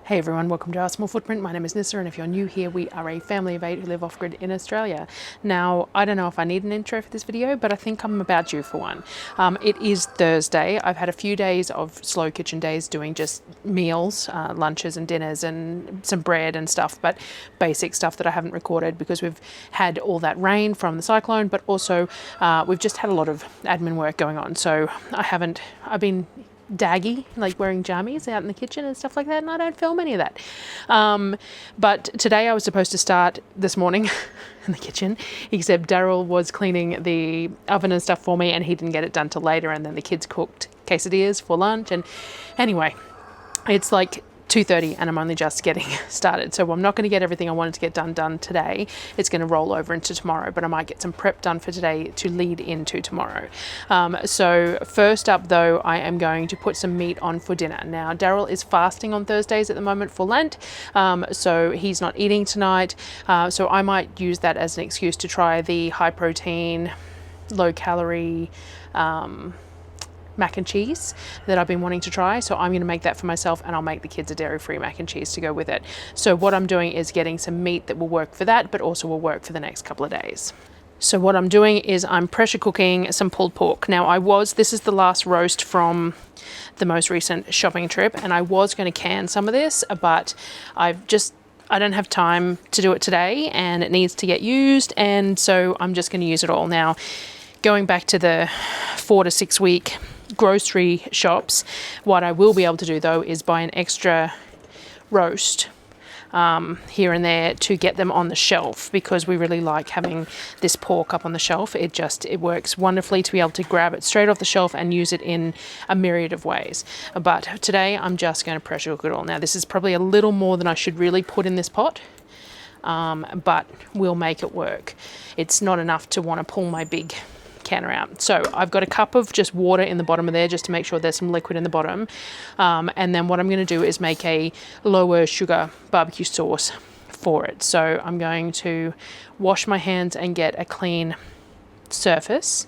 Hey everyone, welcome to Our Small Footprint. My name is Nyssa, and if you're new here, we are a family of 8 who live off-grid in Australia. Now, I don't know if I need an intro for this video, but I think I'm about due for one. It is Thursday. I've had a few days of slow kitchen days doing just meals, lunches and dinners and some bread and stuff, but basic stuff that I haven't recorded because we've had all that rain from the cyclone, but also we've just had a lot of admin work going on. So I've been daggy, like wearing jammies out in the kitchen and stuff like that, and I don't film any of that. But today I was supposed to start this morning in the kitchen, except Darryl was cleaning the oven and stuff for me, and he didn't get it done till later, and then the kids cooked quesadillas for lunch, and anyway, it's like 2:30 and I'm only just getting started, so I'm not going to get everything I wanted to get done today. It's going to roll over into tomorrow, but I might get some prep done for today to lead into tomorrow. So first up though, I am going to put some meat on for dinner. Now Darryl is fasting on Thursdays at the moment for Lent, so he's not eating tonight, so I might use that as an excuse to try the high protein, low calorie mac and cheese that I've been wanting to try. So I'm going to make that for myself, and I'll make the kids a dairy-free mac and cheese to go with it. So what I'm doing is getting some meat that will work for that, but also will work for the next couple of days. So what I'm doing is I'm pressure cooking some pulled pork. Now this is the last roast from the most recent shopping trip, and I was going to can some of this, but I don't have time to do it today, and it needs to get used, and so I'm just going to use it all. Now, going back to the 4 to 6 week grocery shops, what I will be able to do though is buy an extra roast here and there to get them on the shelf, because we really like having this pork up on the shelf. It works wonderfully to be able to grab it straight off the shelf and use it in a myriad of ways. But today I'm just going to pressure cook it all. Now this is probably a little more than I should really put in this pot, but we'll make it work. It's not enough to want to pull my big canner out. So I've got a cup of just water in the bottom of there just to make sure there's some liquid in the bottom, and then what I'm going to do is make a lower sugar barbecue sauce for it. So I'm going to wash my hands and get a clean surface.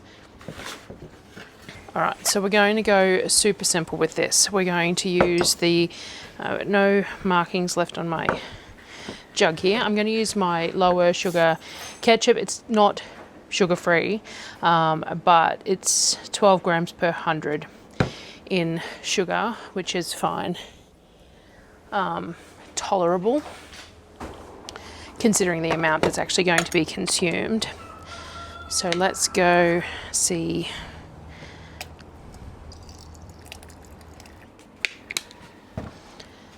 Alright, so we're going to go super simple with this. We're going to use the no markings left on my jug here. I'm going to use my lower sugar ketchup. It's not sugar-free, but it's 12 grams per 100 in sugar, which is fine, tolerable considering the amount that's actually going to be consumed. So let's go see.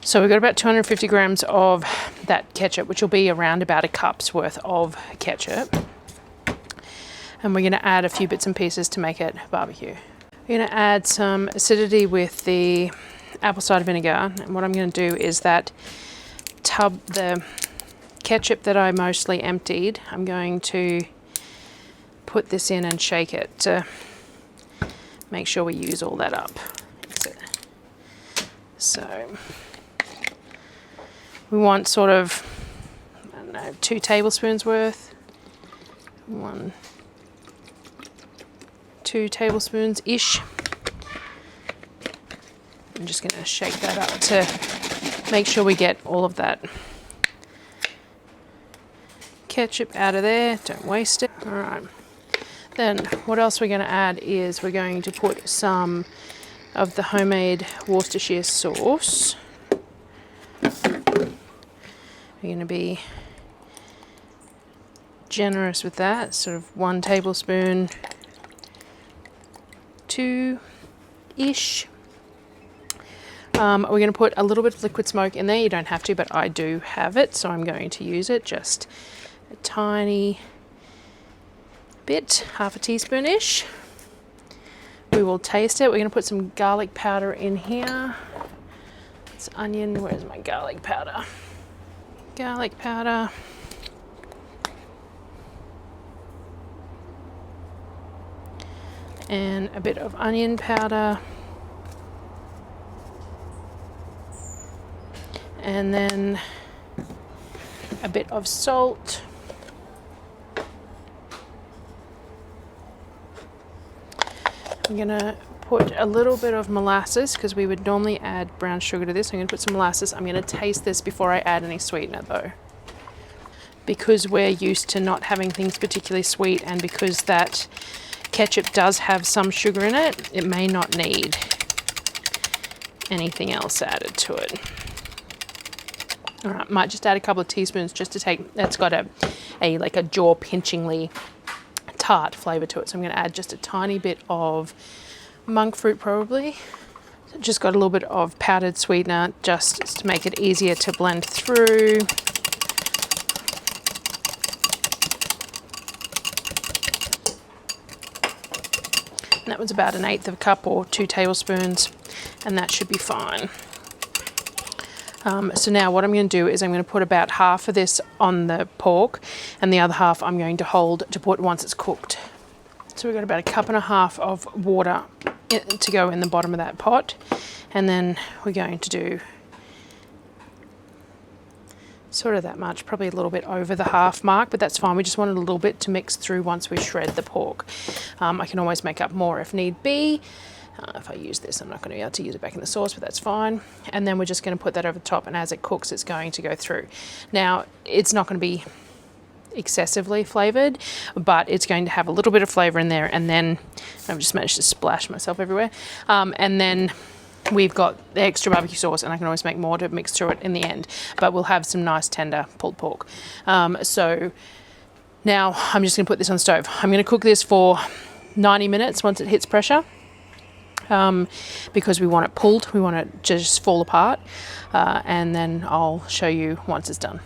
So we've got about 250 grams of that ketchup, which will be around about a cup's worth of ketchup. And we're going to add a few bits and pieces to make it barbecue. We're going to add some acidity with the apple cider vinegar. And what I'm going to do is that the ketchup that I mostly emptied, I'm going to put this in and shake it to make sure we use all that up. So we want sort of, I don't know, 2 tablespoons worth. 2 tablespoons-ish. I'm just going to shake that up to make sure we get all of that ketchup out of there. Don't waste it. All right. Then what else we're going to add is we're going to put some of the homemade Worcestershire sauce. We're going to be generous with that, sort of 1 tablespoon, 2-ish. We're going to put a little bit of liquid smoke in there. You don't have to, but I do have it, so I'm going to use it. Just a tiny bit, half a teaspoon-ish. We will taste it. We're going to put some garlic powder in here. It's onion. Where's my garlic powder? Garlic powder. And a bit of onion powder, and then a bit of salt, I'm gonna put a little bit of molasses because we would normally add brown sugar to this. I'm going to put some molasses. I'm going to taste this before I add any sweetener though. Because we're used to not having things particularly sweet, and because that ketchup does have some sugar in it, it may not need anything else added to it. All right, might just add a couple of teaspoons just to take, that's got a like a jaw-pinchingly tart flavour to it. So I'm going to add just a tiny bit of monk fruit probably. So just got a little bit of powdered sweetener just to make it easier to blend through. And that was about 1/8 of a cup or 2 tablespoons, and that should be fine. So now what I'm going to do is I'm going to put about half of this on the pork, and the other half I'm going to hold to put once it's cooked. So we've got about 1.5 cups of water to go in the bottom of that pot, and then we're going to do sort of that much, probably a little bit over the half mark, but that's fine. We just wanted a little bit to mix through once we shred the pork. I can always make up more if need be. If I use this, I'm not going to be able to use it back in the sauce, but that's fine. And then we're just going to put that over the top, and as it cooks, it's going to go through. Now, it's not going to be excessively flavoured, but it's going to have a little bit of flavour in there, and then I've just managed to splash myself everywhere. And then we've got the extra barbecue sauce, and I can always make more to mix through it in the end, but we'll have some nice tender pulled pork. So now I'm just going to put this on the stove. I'm going to cook this for 90 minutes once it hits pressure, because we want it pulled, we want it to just fall apart, and then I'll show you once it's done.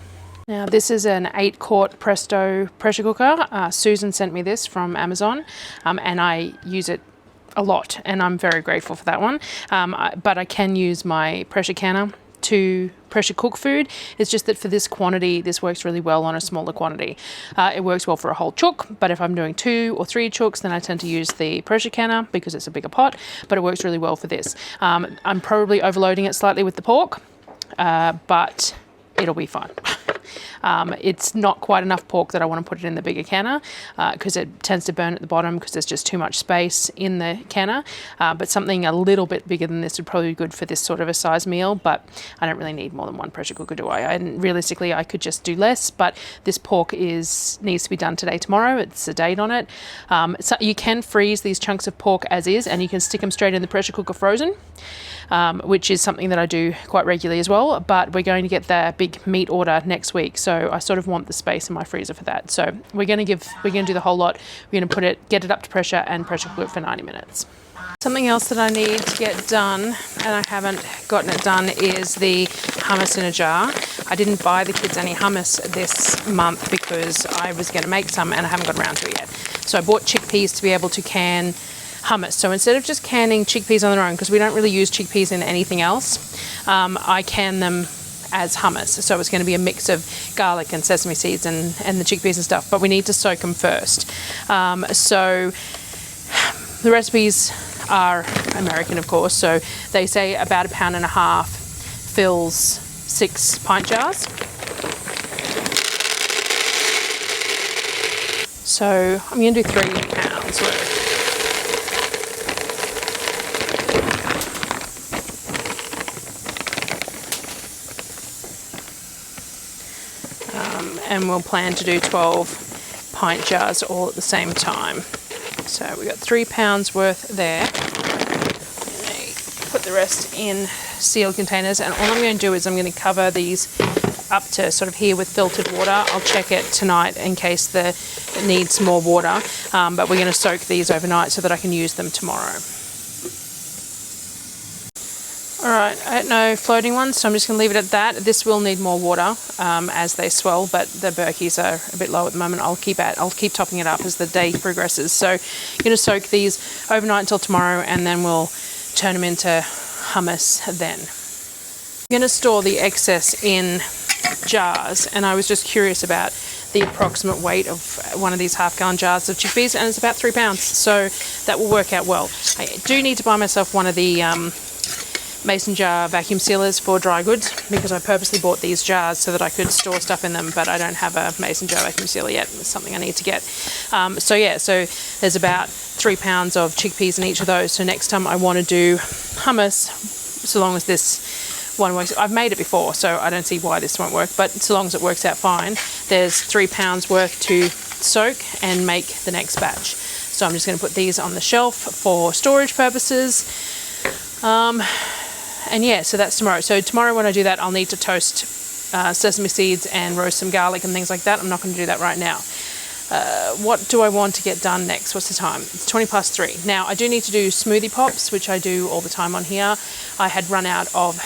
Now this is an 8-quart Presto pressure cooker. Susan sent me this from Amazon, and I use it a lot, and I'm very grateful for that one. But I can use my pressure canner to pressure cook food. It's just that for this quantity, this works really well on a smaller quantity. It works well for a whole chook, but if I'm doing 2 or 3 chooks, then I tend to use the pressure canner because it's a bigger pot, but it works really well for this. I'm probably overloading it slightly with the pork, but it'll be fine. It's not quite enough pork that I want to put it in the bigger canner, because it tends to burn at the bottom because there's just too much space in the canner. But something a little bit bigger than this would probably be good for this sort of a size meal, but I don't really need more than 1 pressure cooker, do I? And realistically, I could just do less, but this pork needs to be done today, tomorrow. It's a date on it. So you can freeze these chunks of pork as is, and you can stick them straight in the pressure cooker frozen, which is something that I do quite regularly as well, but we're going to get the big meat order next week, so I sort of want the space in my freezer for that. So we're going to do the whole lot. We're going to get it up to pressure and pressure cook it for 90 minutes. Something else that I need to get done, and I haven't gotten it done, is the hummus in a jar. I didn't buy the kids any hummus this month because I was going to make some and I haven't got around to it yet. So I bought chickpeas to be able to can hummus. So instead of just canning chickpeas on their own, because we don't really use chickpeas in anything else, I can them as hummus. So it's going to be a mix of garlic and sesame seeds and the chickpeas and stuff, but we need to soak them first. So the recipes are American, of course, so they say about 1.5 pounds fills 6 pint jars. So I'm going to do 3 pounds worth. And we'll plan to do 12 pint jars all at the same time. So we got 3 pounds worth there. Put the rest in sealed containers, and all I'm going to do is I'm going to cover these up to sort of here with filtered water. I'll check it tonight in case it needs more water, but we're going to soak these overnight so that I can use them tomorrow. Alright, I had no floating ones, so I'm just going to leave it at that. This will need more water as they swell, but the Berkeys are a bit low at the moment. I'll keep topping it up as the day progresses. So I'm going to soak these overnight until tomorrow, and then we'll turn them into hummus then. I'm going to store the excess in jars, and I was just curious about the approximate weight of one of these half-gallon jars of chickpeas, and it's about 3 pounds, so that will work out well. I do need to buy myself one of the mason jar vacuum sealers for dry goods, because I purposely bought these jars so that I could store stuff in them, but I don't have a mason jar vacuum sealer yet. It's something I need to get. So yeah, so there's about 3 pounds of chickpeas in each of those. So next time I want to do hummus, so long as this one works, I've made it before, so I don't see why this won't work, but so long as it works out fine, there's 3 pounds worth to soak and make the next batch. So I'm just going to put these on the shelf for storage purposes. And yeah, so that's tomorrow. So tomorrow when I do that, I'll need to toast sesame seeds and roast some garlic and things like that. I'm not going to do that right now. What do I want to get done next? What's the time? It's 3:20. Now, I do need to do smoothie pops, which I do all the time on here. I had run out of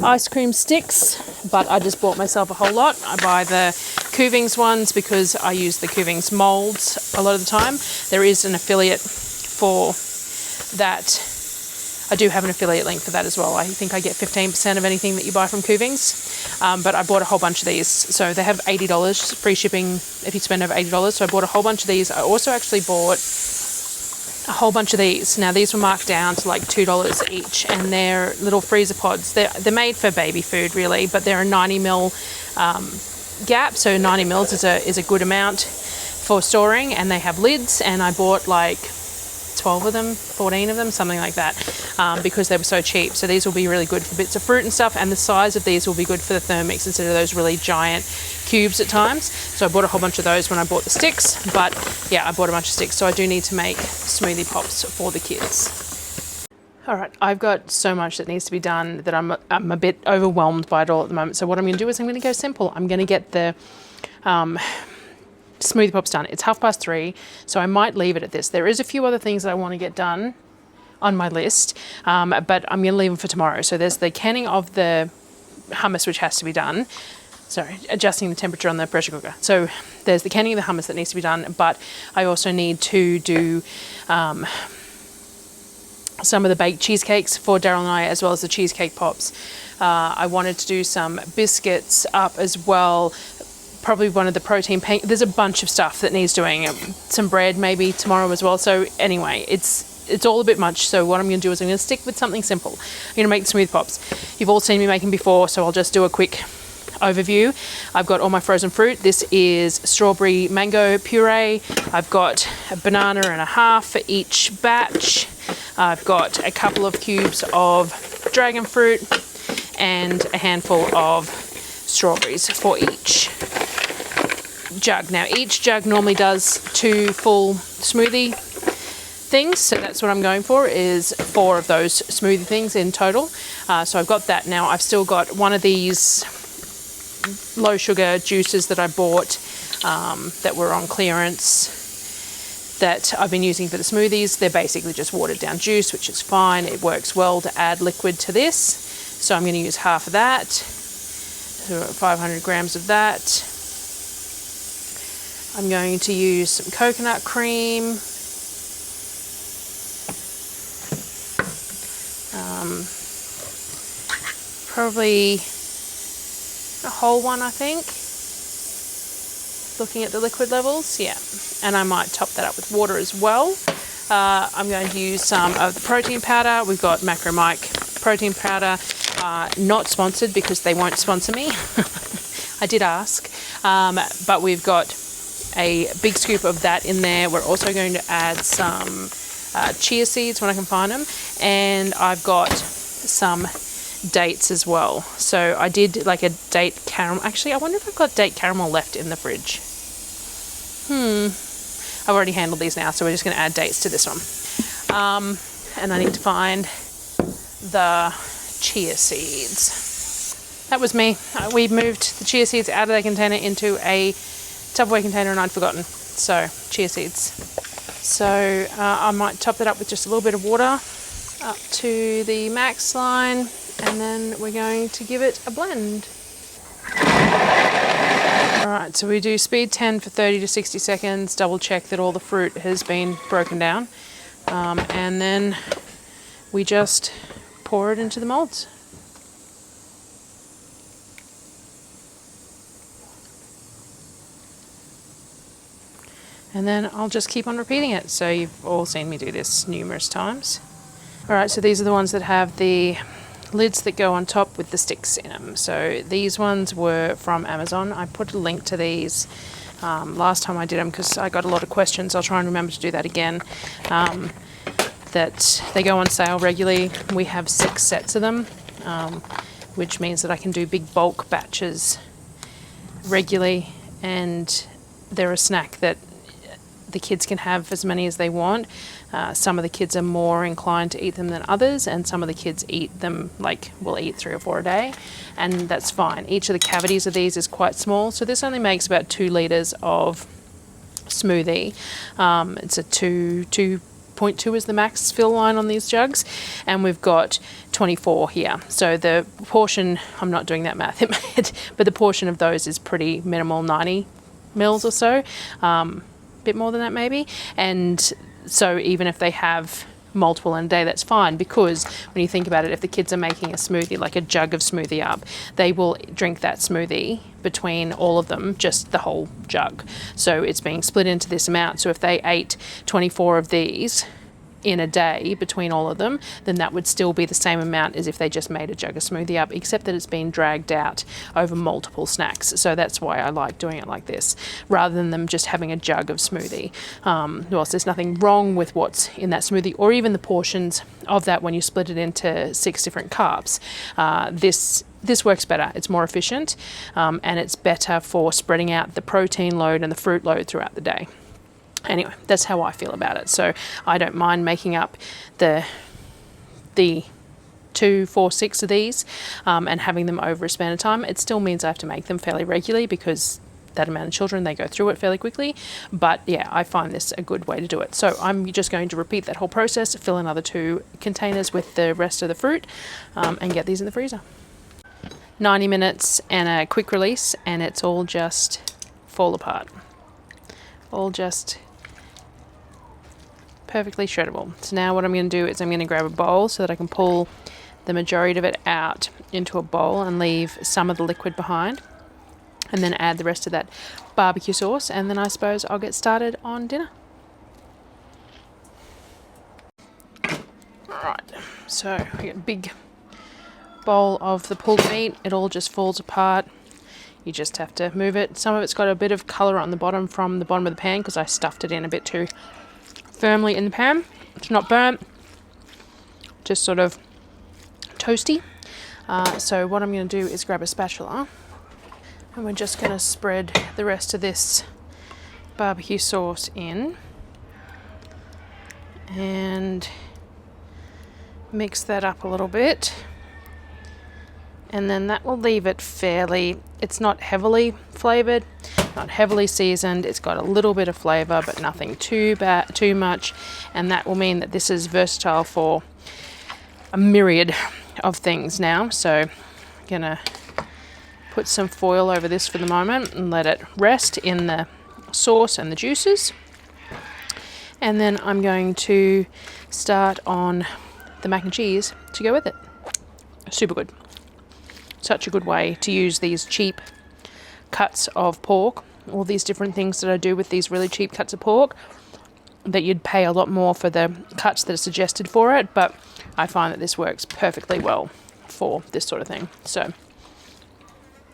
ice cream sticks, but I just bought myself a whole lot. I buy the Kavik ones because I use the Kavik molds a lot of the time. There is an affiliate for that. I do have an affiliate link for that as well. I think I get 15% of anything that you buy from Kavik. But I bought a whole bunch of these. So they have $80 free shipping if you spend over $80. So I bought a whole bunch of these. I also actually bought a whole bunch of these. Now these were marked down to like $2 each, and they're little freezer pods. They're made for baby food really, but they're a 90 ml gap. So 90 mils is a good amount for storing, and they have lids, and I bought like 12 of them, 14 of them, something like that, because they were so cheap. So these will be really good for bits of fruit and stuff, and the size of these will be good for the Thermix instead of those really giant cubes at times. So I bought a whole bunch of those when I bought the sticks, but yeah, I bought a bunch of sticks. So I do need to make smoothie pops for the kids. All right, I've got so much that needs to be done that I'm a bit overwhelmed by it all at the moment. So what I'm going to do is I'm going to go simple. I'm going to get the smoothie pops done. It's 3:30, so I might leave it at this. There is a few other things that I want to get done on my list, but I'm going to leave them for tomorrow. So there's the canning of the hummus, which has to be done. Sorry, adjusting the temperature on the pressure cooker. So there's the canning of the hummus that needs to be done, but I also need to do some of the baked cheesecakes for Darryl and I, as well as the cheesecake pops. I wanted to do some biscuits up as well. Probably one of the protein there's a bunch of stuff that needs doing. Some bread maybe tomorrow as well. So anyway, it's all a bit much. So what I'm going to do is I'm going to stick with something simple. I'm going to make the smoothie pops. You've all seen me making before, so I'll just do a quick overview. I've got all my frozen fruit. This is strawberry mango puree. I've got a banana and a half for each batch. I've got a couple of cubes of dragon fruit and a handful of strawberries for each jug. Now each jug normally does 2 full smoothie things, so that's what I'm going for, is 4 of those smoothie things in total. So I've got that. Now I've still got one of these low sugar juices that I bought that were on clearance that I've been using for the smoothies. They're basically just watered down juice, which is fine. It works well to add liquid to this. So I'm going to use half of that. So 500 grams of that. I'm going to use some coconut cream. Probably a whole one, I think. Looking at the liquid levels, yeah. And I might top that up with water as well. I'm going to use some of the protein powder. We've got Macro Mike protein powder. Not sponsored because they won't sponsor me. I did ask. But we've got a big scoop of that in there. We're also going to add some chia seeds when I can find them. And I've got some dates as well. So I did like a date caramel. Actually, I wonder if I've got date caramel left in the fridge. I've already handled these now, so we're just going to add dates to this one. And I need to find the chia seeds. That was me. We moved the chia seeds out of the container into a Tupperware container and I'd forgotten. So chia seeds. So I might top that up with just a little bit of water up to the max line, and then we're going to give it a blend. Alright, so we do speed 10 for 30 to 60 seconds, double check that all the fruit has been broken down, and then we just pour it into the molds. And then I'll just keep on repeating it. So you've all seen me do this numerous times. All right, so these are the ones that have the lids that go on top with the sticks in them. So these ones were from Amazon. I put a link to these last time I did them because I got a lot of questions. I'll try and remember to do that again. That they go on sale regularly. We have 6 sets of them, which means that I can do big bulk batches regularly, and they're a snack that the kids can have as many as they want. Some of the kids are more inclined to eat them than others, and some of the kids eat them, like will eat 3 or 4 a day, and that's fine. Each of the cavities of these is quite small, so this only makes about 2 litres of smoothie. It's a 2.2 is the max fill line on these jugs, and we've got 24 here. So the portion, I'm not doing that math in my head, but the portion of those is pretty minimal, 90 mils or so, bit more than that maybe. And so even if they have multiple in a day, that's fine, because when you think about it, if the kids are making a smoothie, like a jug of smoothie up, they will drink that smoothie between all of them, just the whole jug. So it's being split into this amount. So if they ate 24 of these in a day between all of them, then that would still be the same amount as if they just made a jug of smoothie up, except that it's been dragged out over multiple snacks. So that's why I like doing it like this, rather than them just having a jug of smoothie. Whilst there's nothing wrong with what's in that smoothie, or even the portions of that when you split it into 6 different cups, this works better. It's more efficient, and it's better for spreading out the protein load and the fruit load throughout the day. Anyway, that's how I feel about it. So I don't mind making up the 2, 4, 6 of these and having them over a span of time. It still means I have to make them fairly regularly, because that amount of children, they go through it fairly quickly. But yeah, I find this a good way to do it. So I'm just going to repeat that whole process, fill another 2 containers with the rest of the fruit, and get these in the freezer. 90 minutes and a quick release, and it's all just fall apart. All just perfectly shreddable. So now what I'm going to do is I'm going to grab a bowl so that I can pull the majority of it out into a bowl and leave some of the liquid behind, and then add the rest of that barbecue sauce, and then I suppose I'll get started on dinner. Alright, so I get a big bowl of the pulled meat. It all just falls apart. You just have to move it. Some of it's got a bit of colour on the bottom from the bottom of the pan, because I stuffed it in a bit too firmly in the pan. It's not burnt, just sort of toasty. So what I'm going to do is grab a spatula, and we're just going to spread the rest of this barbecue sauce in and mix that up a little bit, and then that will leave it fairly, it's not heavily flavoured, not heavily seasoned. It's got a little bit of flavour, but nothing too much, and that will mean that this is versatile for a myriad of things now. So I'm gonna put some foil over this for the moment and let it rest in the sauce and the juices, and then I'm going to start on the mac and cheese to go with it. Super good. Such a good way to use these cheap cuts of pork, all these different things that I do with these really cheap cuts of pork, that you'd pay a lot more for the cuts that are suggested for it, but I find that this works perfectly well for this sort of thing. So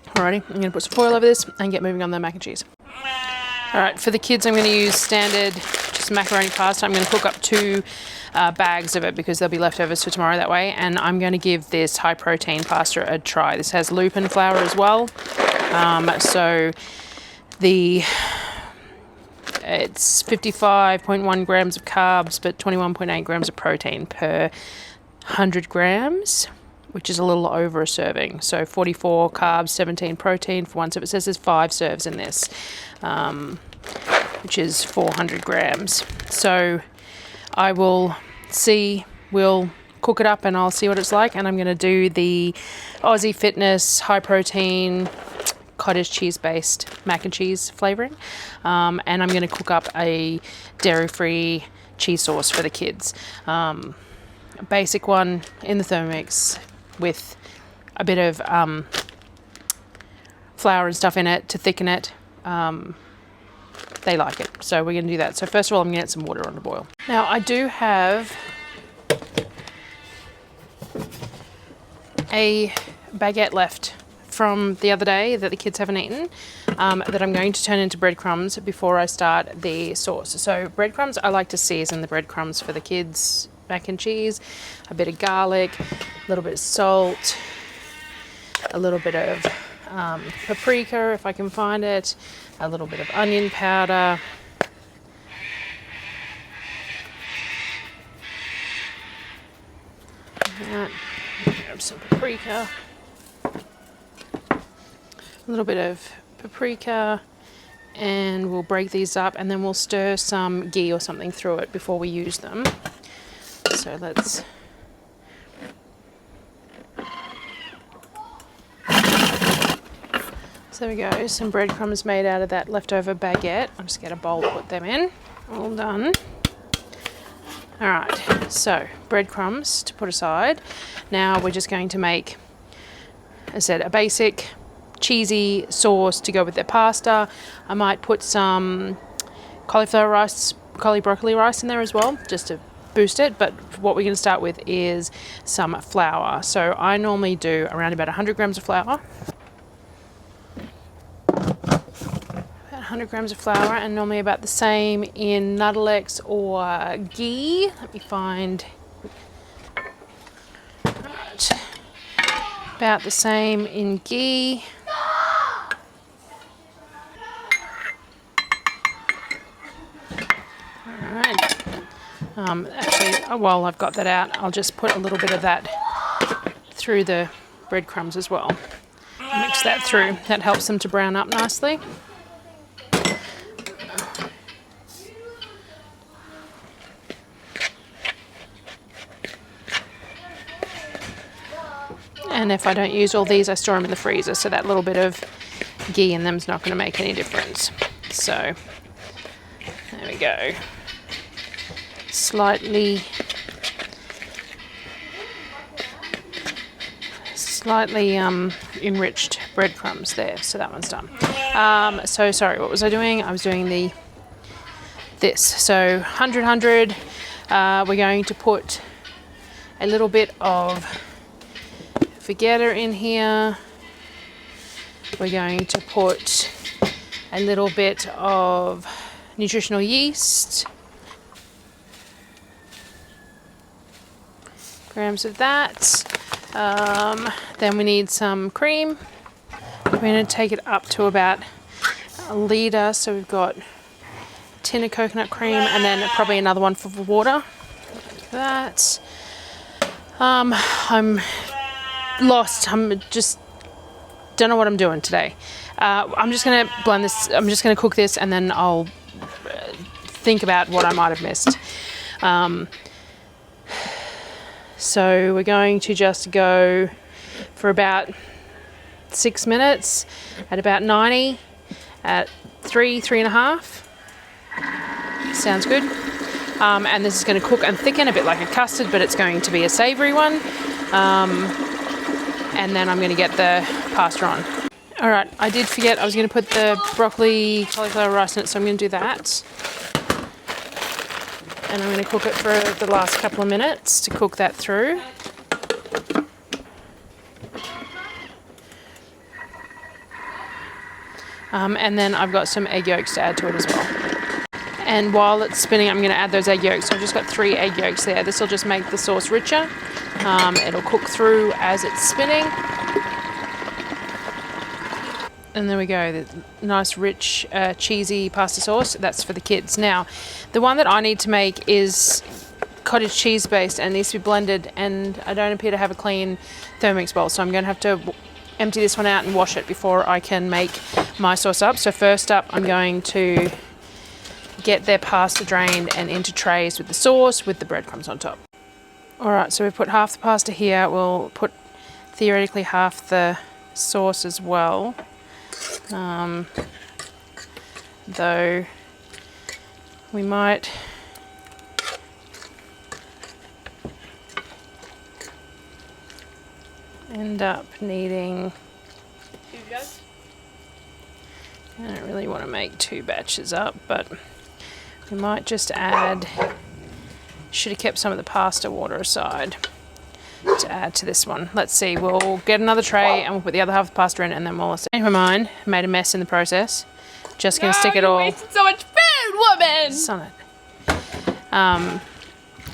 alrighty, I'm going to put some foil over this and get moving on the mac and cheese. Alright, for the kids I'm going to use standard just macaroni pasta. I'm going to cook up 2 bags of it, because there'll be leftovers for tomorrow that way, and I'm going to give this high protein pasta a try. This has lupin flour as well, so it's 55.1 grams of carbs, but 21.8 grams of protein per 100 grams, which is a little over a serving. So 44 carbs, 17 protein for one serve. It says there's 5 serves in this, which is 400 grams. So I will we'll cook it up and I'll see what it's like. And I'm going to do the Aussie Fitness high protein cottage cheese based mac and cheese flavouring. And I'm going to cook up a dairy-free cheese sauce for the kids. A basic one in the Thermomix with a bit of flour and stuff in it to thicken it. They like it, so we're going to do that. So first of all, I'm going to get some water on the boil. Now I do have a baguette left from the other day that the kids haven't eaten, that I'm going to turn into breadcrumbs before I start the sauce. So breadcrumbs, I like to season the breadcrumbs for the kids' mac and cheese, a bit of garlic, a little bit of salt, a little bit of paprika if I can find it, a little bit of onion powder, grab some paprika, a little bit of paprika, and we'll break these up and then we'll stir some ghee or something through it before we use them. So let's so there we go, some breadcrumbs made out of that leftover baguette. I'll just get a bowl to put them in. All done. Alright, so breadcrumbs to put aside. Now we're just going to make, as I said, a basic cheesy sauce to go with their pasta. I might put some cauliflower rice, broccoli rice in there as well, just to boost it. But what we're going to start with is some flour. So I normally do around about 100 grams of flour. About 100 grams of flour, and normally about the same in Nuttalex or ghee. Let me find. Right. About the same in ghee. Actually, while I've got that out, I'll just put a little bit of that through the breadcrumbs as well. Mix that through. That helps them to brown up nicely. And if I don't use all these, I store them in the freezer, so that little bit of ghee in them is not going to make any difference. So, there we go. Slightly enriched breadcrumbs there, so that one's done. So sorry, what was I doing? I was doing this. So 100, we're going to put a little bit of forgetter in here. We're going to put a little bit of nutritional yeast. Grams of that. Then we need some cream. We're going to take it up to about a litre. So we've got a tin of coconut cream and then probably another one for water. Like that. I'm lost. I'm just don't know what I'm doing today. I'm just going to blend this. I'm just going to cook this and then I'll think about what I might have missed. So we're going to just go for about 6 minutes at about 90 at 3.5. Sounds good. And this is going to cook and thicken a bit like a custard, but it's going to be a savoury one. And then I'm going to get the pasta on. All right, I did forget I was going to put the broccoli cauliflower rice in it, so I'm going to do that. And I'm going to cook it for the last couple of minutes to cook that through. And then I've got some egg yolks to add to it as well. And while it's spinning, I'm going to add those egg yolks. So I've just got 3 egg yolks there. This will just make the sauce richer. It'll cook through as it's spinning. And there we go, the nice rich cheesy pasta sauce. That's for the kids. Now, the one that I need to make is cottage cheese based and needs to be blended, and I don't appear to have a clean Thermomix bowl, so I'm going to have to empty this one out and wash it before I can make my sauce up. So first up, I'm going to get their pasta drained and into trays with the sauce with the breadcrumbs on top. Alright, so we've put half the pasta here. We'll put theoretically half the sauce as well. Though we might end up needing, I don't really want to make 2 batches up, but we might just add, should have kept some of the pasta water aside. to add to this one. Let's see, we'll get another tray and we'll put the other half of the pasta in and then we'll change my mind. Made a mess in the process. Just gonna stick it all. You wasted so much food, woman! Sonnet.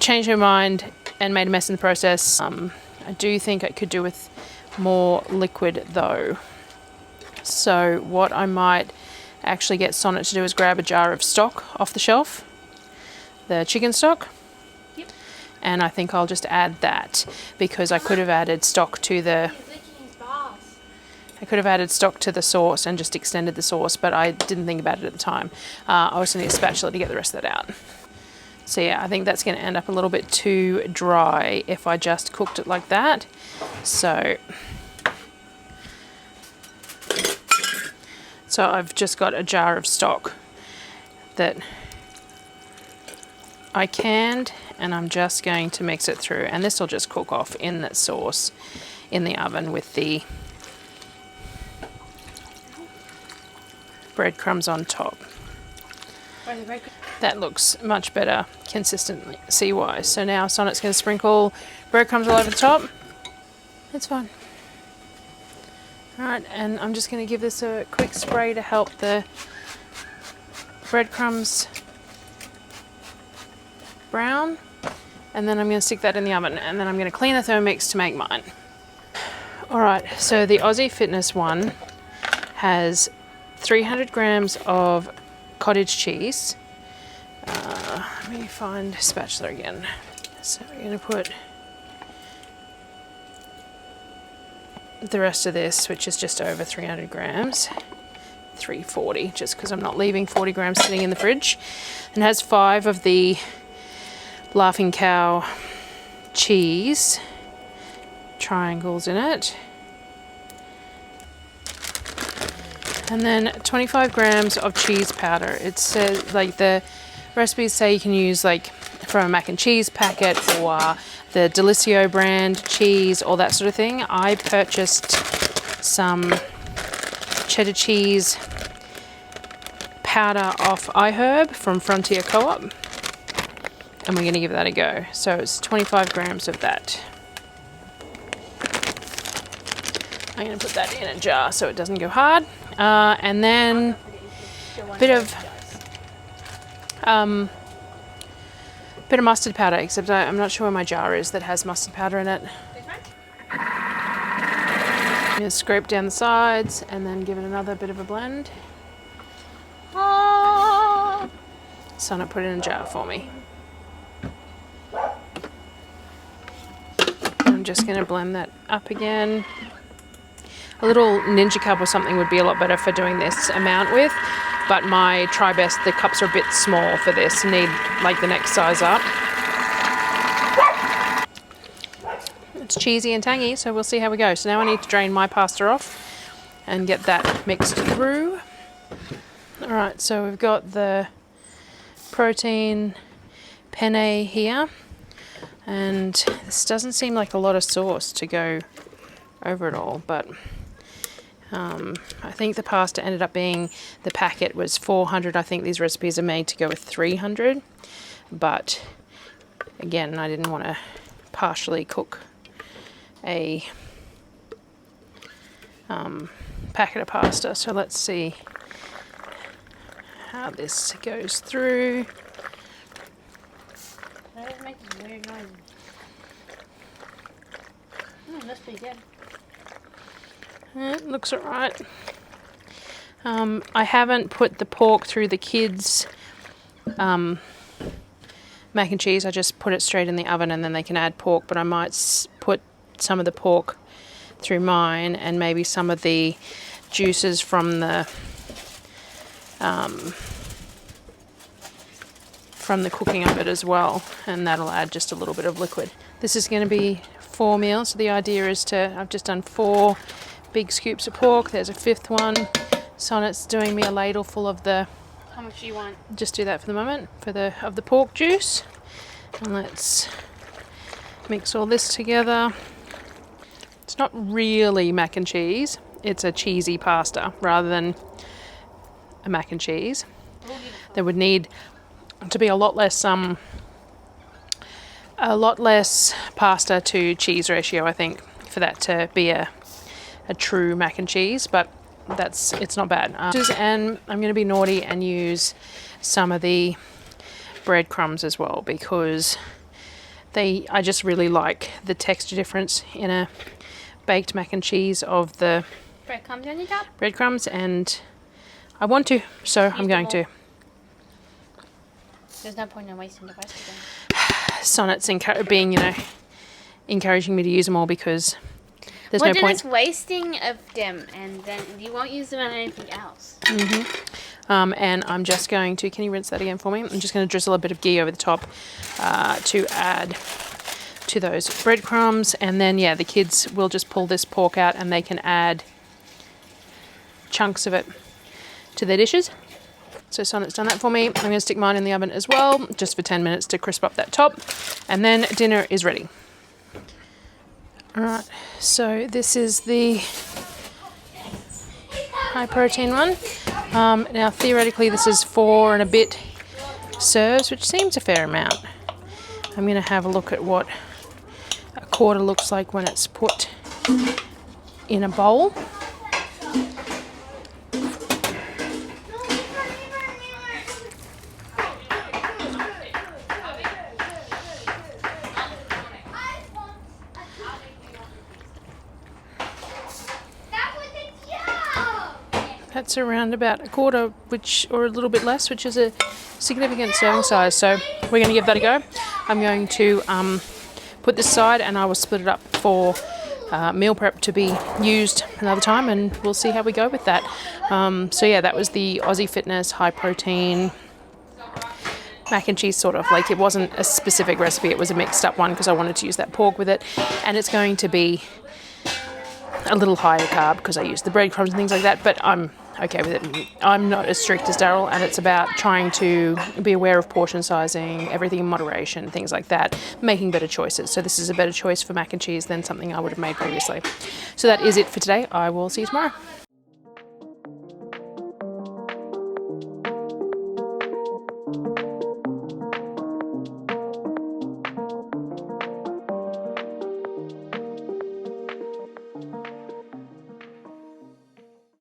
Changed my mind and made a mess in the process. I do think I could do with more liquid though. So what I might actually get Sonnet to do is grab a jar of stock off the shelf. The chicken stock. Yep. And I think I'll just add that because I could have added stock to the sauce and just extended the sauce, but I didn't think about it at the time. I also need a spatula to get the rest of that out. So yeah, I think that's going to end up a little bit too dry if I just cooked it like that. So I've just got a jar of stock that I canned, and I'm just going to mix it through, and this will just cook off in that sauce in the oven with the breadcrumbs on top. That looks much better consistency wise. So now Sonnet's going to sprinkle breadcrumbs all over the top. It's fine. Alright, and I'm just going to give this a quick spray to help the breadcrumbs brown. And then I'm going to stick that in the oven, and then I'm going to clean the Thermomix to make mine. Alright, so the Aussie Fitness one has 300 grams of cottage cheese. Let me find a spatula again. So we're going to put the rest of this, which is just over 300 grams, 340, just because I'm not leaving 40 grams sitting in the fridge. And it has 5 of the Laughing Cow cheese triangles in it. And then 25 grams of cheese powder. It says, like, the recipes say you can use like from a mac and cheese packet or the Delicio brand cheese, all that sort of thing. I purchased some cheddar cheese powder off iHerb from Frontier Co-op, and we're going to give that a go. So it's 25 grams of that. I'm going to put that in a jar so it doesn't go hard. And then a bit of mustard powder, except I'm not sure where my jar is that has mustard powder in it. I'm going to scrape down the sides and then give it another bit of a blend. Sonnet put it in a jar for me. I'm just going to blend that up again. A little Ninja cup or something would be a lot better for doing this amount with, but my Tri-Best, the cups are a bit small for this, need like the next size up. It's cheesy and tangy, so we'll see how we go. So now I need to drain my pasta off and get that mixed through. Alright, so we've got the protein penne here, and this doesn't seem like a lot of sauce to go over it all, but I think the pasta ended up being, the packet was 400. I think these recipes are made to go with 300, but again, I didn't want to partially cook a packet of pasta. So let's see how this goes through. That makes a weird noise. Must be good. It looks alright. I haven't put the pork through the kids' mac and cheese. I just put it straight in the oven and then they can add pork, but I might put some of the pork through mine and maybe some of the juices from the cooking of it as well, and that'll add just a little bit of liquid. This is going to be 4 meals, so the idea is I've just done 4 big scoops of pork. There's a 5th one. Sonnet's doing me a ladle full of the... How much do you want? Just do that for the moment, of the pork juice. And let's mix all this together. It's not really mac and cheese. It's a cheesy pasta rather than a mac and cheese. There would need to be a lot less a lot less pasta to cheese ratio, I think, for that to be a true mac and cheese, but it's not bad. And I'm going to be naughty and use some of the breadcrumbs as well, because I just really like the texture difference in a baked mac and cheese of the Breadcrumbs on your top? breadcrumbs, and I want to, so I'm going to. There's no point in wasting the rest of them. Sonnet's being, encouraging me to use them all, because there's no point. It's wasting of them, and then you won't use them on anything else. And I'm just going to, can you rinse that again for me? I'm just going to drizzle a bit of ghee over the top to add to those breadcrumbs, and then the kids will just pull this pork out and they can add chunks of it to their dishes. So Sonnet's done that for me. I'm going to stick mine in the oven as well, just for 10 minutes to crisp up that top, and then dinner is ready. Alright, so this is the high protein one. Now theoretically this is 4 and a bit serves, which seems a fair amount. I'm going to have a look at what a quarter looks like when it's put in a bowl. That's around about a quarter, or a little bit less, which is a significant serving size. So we're going to give that a go. I'm going to put this aside, and I will split it up for meal prep to be used another time, and we'll see how we go with that. So that was the Aussie Fitness high protein mac and cheese, sort of. Like, it wasn't a specific recipe, it was a mixed up one because I wanted to use that pork with it, and it's going to be a little higher carb because I use the breadcrumbs and things like that, but I'm okay with it. I'm not as strict as Darryl, and it's about trying to be aware of portion sizing, everything in moderation, things like that, making better choices. So this is a better choice for mac and cheese than something I would have made previously. So that is it for today. I will see you tomorrow.